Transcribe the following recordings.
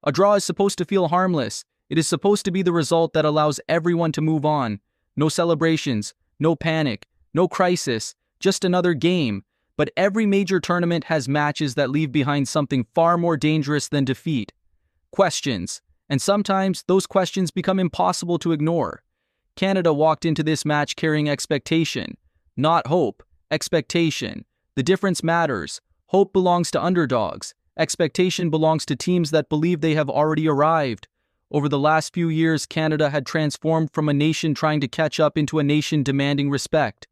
A draw is supposed to feel harmless. It is supposed to be the result that allows everyone to move on. No celebrations, no panic, no crisis, just another game. But every major tournament has matches that leave behind something far more dangerous than defeat. Questions. And sometimes those questions become impossible to ignore. Canada walked into this match carrying expectation. Not hope, expectation. The difference matters. Hope belongs to underdogs. Expectation belongs to teams that believe they have already arrived. Over the last few years, Canada had transformed from a nation trying to catch up into a nation demanding respect.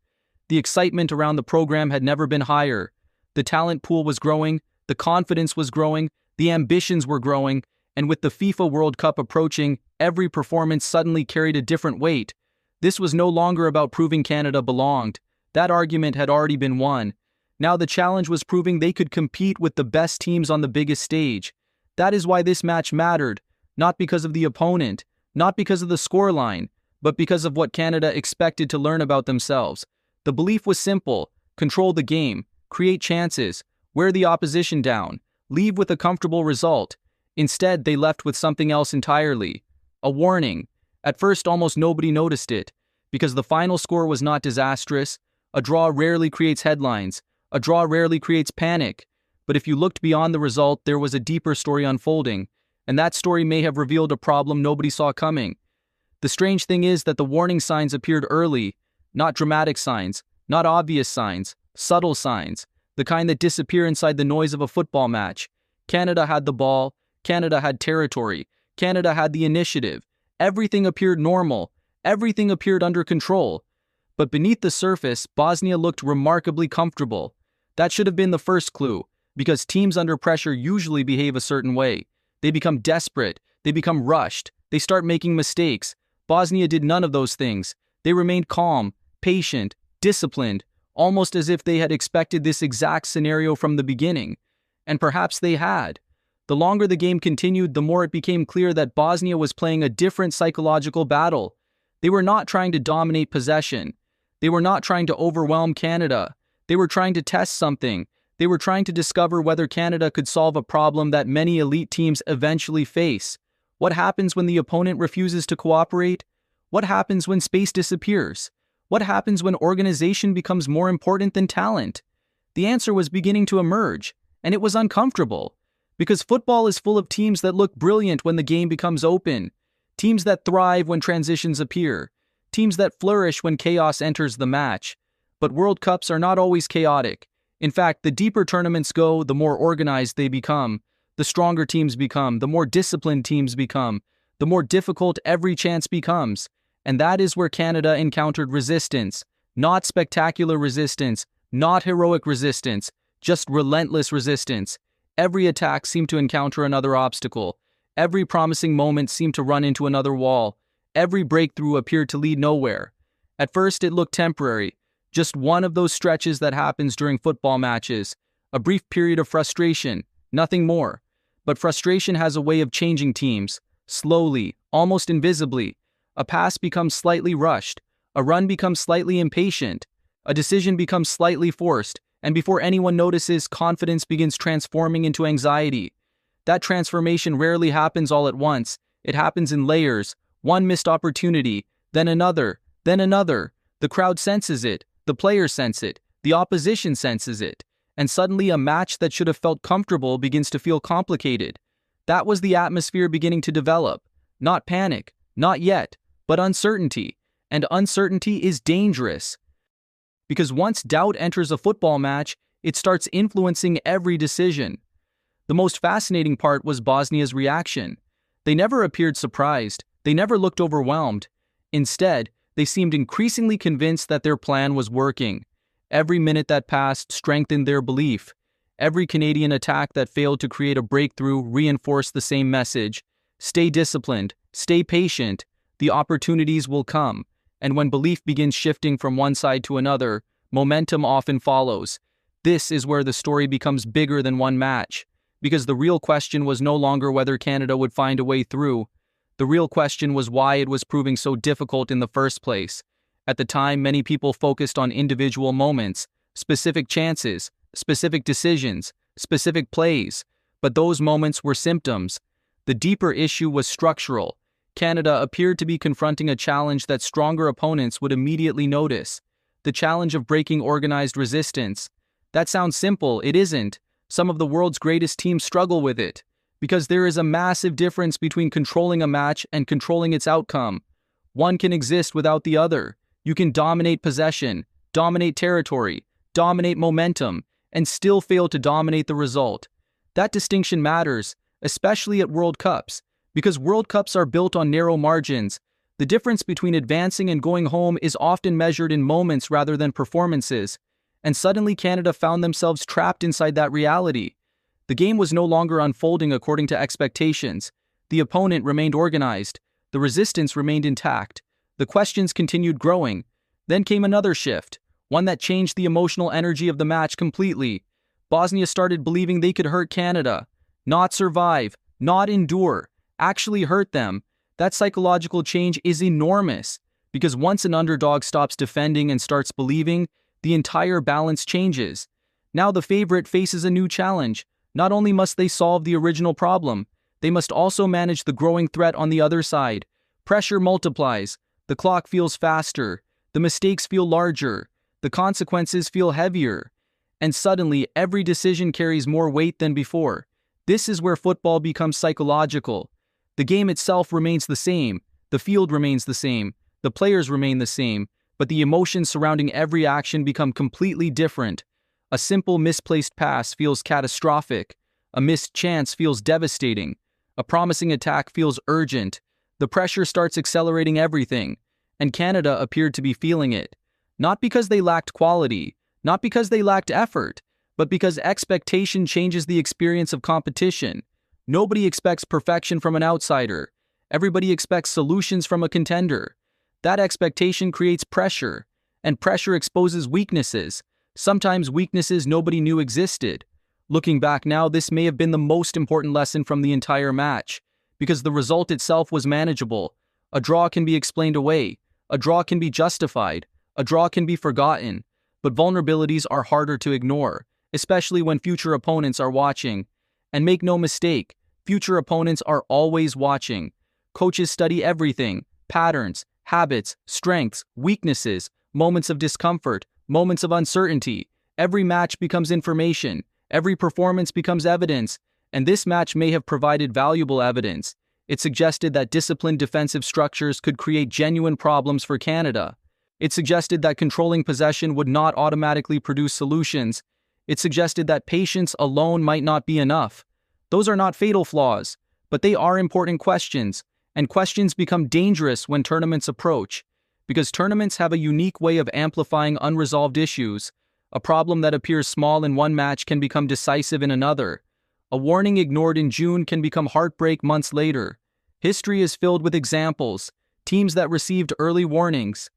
The excitement around the program had never been higher. The talent pool was growing, the confidence was growing, the ambitions were growing, and with the FIFA World Cup approaching, every performance suddenly carried a different weight. This was no longer about proving Canada belonged. That argument had already been won. Now the challenge was proving they could compete with the best teams on the biggest stage. That is why this match mattered, not because of the opponent, not because of the scoreline, but because of what Canada expected to learn about themselves. The belief was simple: control the game, create chances, wear the opposition down, leave with a comfortable result. Instead, they left with something else entirely. A warning. At first, almost nobody noticed it, because the final score was not disastrous. A draw rarely creates headlines. A draw rarely creates panic. But if you looked beyond the result, there was a deeper story unfolding, and that story may have revealed a problem nobody saw coming. The strange thing is that the warning signs appeared early, not dramatic signs, not obvious signs, subtle signs, the kind that disappear inside the noise of a football match. Canada had the ball, Canada had territory, Canada had the initiative. Everything appeared normal, everything appeared under control. But beneath the surface, Bosnia looked remarkably comfortable. That should have been the first clue, because teams under pressure usually behave a certain way. They become desperate, they become rushed, they start making mistakes. Bosnia did none of those things. They remained calm, patient, disciplined, almost as if they had expected this exact scenario from the beginning. And perhaps they had. The longer the game continued, the more it became clear that Bosnia was playing a different psychological battle. They were not trying to dominate possession. They were not trying to overwhelm Canada. They were trying to test something. They were trying to discover whether Canada could solve a problem that many elite teams eventually face. What happens when the opponent refuses to cooperate? What happens when space disappears? What happens when organization becomes more important than talent? The answer was beginning to emerge, and it was uncomfortable. Because football is full of teams that look brilliant when the game becomes open. Teams that thrive when transitions appear. Teams that flourish when chaos enters the match. But World Cups are not always chaotic. In fact, the deeper tournaments go, the more organized they become. The stronger teams become, the more disciplined teams become, the more difficult every chance becomes. And that is where Canada encountered resistance. Not spectacular resistance, not heroic resistance, just relentless resistance. Every attack seemed to encounter another obstacle. Every promising moment seemed to run into another wall. Every breakthrough appeared to lead nowhere. At first it looked temporary, just one of those stretches that happens during football matches. A brief period of frustration, nothing more. But frustration has a way of changing teams, slowly, almost invisibly. A pass becomes slightly rushed, a run becomes slightly impatient, a decision becomes slightly forced, and before anyone notices, confidence begins transforming into anxiety. That transformation rarely happens all at once. It happens in layers, one missed opportunity, then another, then another. The crowd senses it, the players sense it, the opposition senses it, and suddenly a match that should have felt comfortable begins to feel complicated. That was the atmosphere beginning to develop. Not panic, not yet, but uncertainty. And uncertainty is dangerous. Because once doubt enters a football match, it starts influencing every decision. The most fascinating part was Bosnia's reaction. They never appeared surprised. They never looked overwhelmed. Instead, they seemed increasingly convinced that their plan was working. Every minute that passed strengthened their belief. Every Canadian attack that failed to create a breakthrough reinforced the same message. Stay disciplined, stay patient. The opportunities will come. And when belief begins shifting from one side to another, momentum often follows. This is where the story becomes bigger than one match. Because the real question was no longer whether Canada would find a way through. The real question was why it was proving so difficult in the first place. At the time, many people focused on individual moments, specific chances, specific decisions, specific plays. But those moments were symptoms. The deeper issue was structural. Canada appeared to be confronting a challenge that stronger opponents would immediately notice: the challenge of breaking organized resistance. That sounds simple, it isn't. Some of the world's greatest teams struggle with it, because there is a massive difference between controlling a match and controlling its outcome. One can exist without the other. You can dominate possession, dominate territory, dominate momentum, and still fail to dominate the result. That distinction matters, especially at World Cups, because World Cups are built on narrow margins. The difference between advancing and going home is often measured in moments rather than performances, and suddenly Canada found themselves trapped inside that reality. The game was no longer unfolding according to expectations. The opponent remained organized. The resistance remained intact. The questions continued growing. Then came another shift, one that changed the emotional energy of the match completely. Bosnia started believing they could hurt Canada. Not survive, not endure, actually hurt them. That psychological change is enormous, because once an underdog stops defending and starts believing, the entire balance changes. Now the favorite faces a new challenge. Not only must they solve the original problem, they must also manage the growing threat on the other side. Pressure multiplies. The clock feels faster. The mistakes feel larger. The consequences feel heavier. And suddenly, every decision carries more weight than before. This is where football becomes psychological. The game itself remains the same. The field remains the same. The players remain the same. But the emotions surrounding every action become completely different. A simple misplaced pass feels catastrophic. A missed chance feels devastating. A promising attack feels urgent. The pressure starts accelerating everything. And Canada appeared to be feeling it. Not because they lacked quality, not because they lacked effort, but because expectation changes the experience of competition. Nobody expects perfection from an outsider. Everybody expects solutions from a contender. That expectation creates pressure, and pressure exposes weaknesses, sometimes weaknesses nobody knew existed. Looking back now, this may have been the most important lesson from the entire match, because the result itself was manageable. A draw can be explained away. A draw can be justified. A draw can be forgotten. But vulnerabilities are harder to ignore, especially when future opponents are watching. And make no mistake, future opponents are always watching. Coaches study everything: patterns, habits, strengths, weaknesses, moments of discomfort, moments of uncertainty. Every match becomes information. Every performance becomes evidence. And this match may have provided valuable evidence. It suggested that disciplined defensive structures could create genuine problems for Canada. It suggested that controlling possession would not automatically produce solutions. It suggested that patience alone might not be enough. Those are not fatal flaws, but they are important questions, and questions become dangerous when tournaments approach, because tournaments have a unique way of amplifying unresolved issues. A problem that appears small in one match can become decisive in another. A warning ignored in June can become heartbreak months later. History is filled with examples: teams that received early warnings,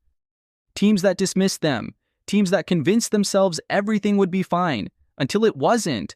teams that dismissed them, teams that convinced themselves everything would be fine, until it wasn't.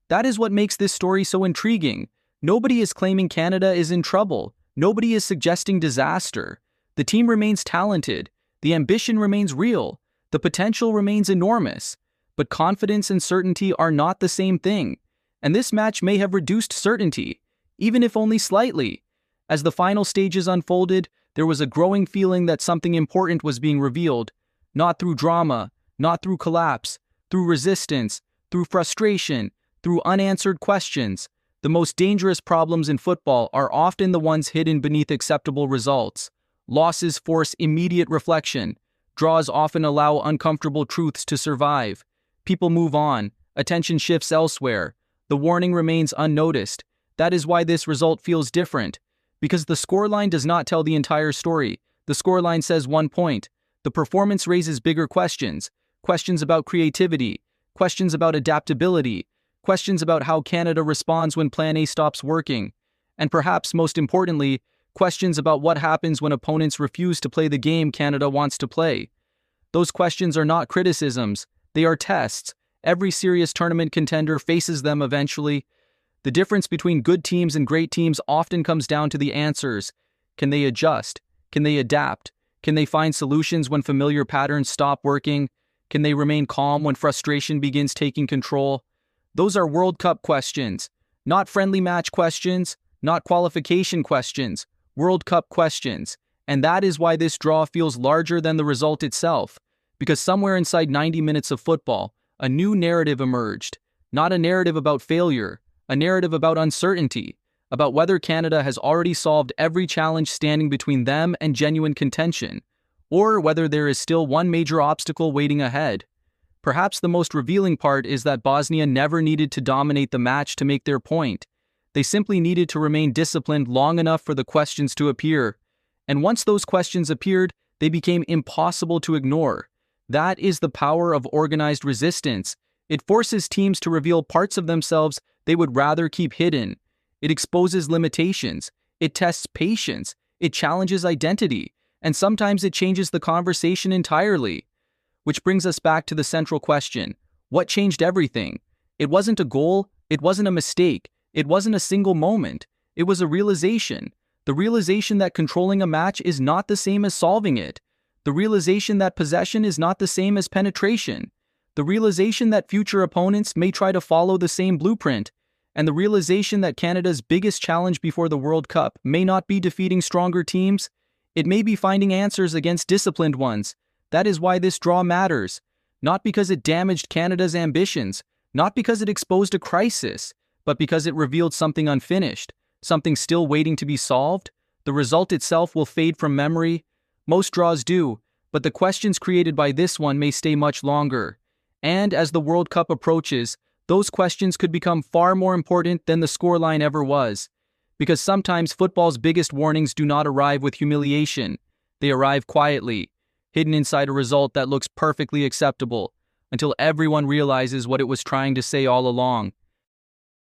That is what makes this story so intriguing. Nobody is claiming Canada is in trouble. Nobody is suggesting disaster. The team remains talented. The ambition remains real. The potential remains enormous. But confidence and certainty are not the same thing. And this match may have reduced certainty, even if only slightly. As the final stages unfolded, there was a growing feeling that something important was being revealed, not through drama, not through collapse, through resistance, through frustration, through unanswered questions. The most dangerous problems in football are often the ones hidden beneath acceptable results. Losses force immediate reflection. Draws often allow uncomfortable truths to survive. People move on. Attention shifts elsewhere. The warning remains unnoticed. That is why this result feels different. Because the scoreline does not tell the entire story. The scoreline says 1 point. The performance raises bigger questions. Questions about creativity. Questions about adaptability. Questions about how Canada responds when Plan A stops working. And perhaps most importantly, questions about what happens when opponents refuse to play the game Canada wants to play. Those questions are not criticisms. They are tests. Every serious tournament contender faces them eventually. The difference between good teams and great teams often comes down to the answers. Can they adjust? Can they adapt? Can they find solutions when familiar patterns stop working? Can they remain calm when frustration begins taking control? Those are World Cup questions, not friendly match questions, not qualification questions, World Cup questions. And that is why this draw feels larger than the result itself, because somewhere inside 90 minutes of football, a new narrative emerged. Not a narrative about failure, a narrative about uncertainty, about whether Canada has already solved every challenge standing between them and genuine contention, or whether there is still one major obstacle waiting ahead. Perhaps the most revealing part is that Bosnia never needed to dominate the match to make their point. They simply needed to remain disciplined long enough for the questions to appear. And once those questions appeared, they became impossible to ignore. That is the power of organized resistance. It forces teams to reveal parts of themselves they would rather keep hidden. It exposes limitations. It tests patience. It challenges identity. And sometimes it changes the conversation entirely. Which brings us back to the central question. What changed everything? It wasn't a goal. It wasn't a mistake. It wasn't a single moment. It was a realization. The realization that controlling a match is not the same as solving it. The realization that possession is not the same as penetration. The realization that future opponents may try to follow the same blueprint. And the realization that Canada's biggest challenge before the World Cup may not be defeating stronger teams. It may be finding answers against disciplined ones. That is why this draw matters. Not because it damaged Canada's ambitions, not because it exposed a crisis, but because it revealed something unfinished, something still waiting to be solved. The result itself will fade from memory. Most draws do, but the questions created by this one may stay much longer. And as the World Cup approaches, those questions could become far more important than the scoreline ever was. Because sometimes football's biggest warnings do not arrive with humiliation. They arrive quietly, hidden inside a result that looks perfectly acceptable, until everyone realizes what it was trying to say all along.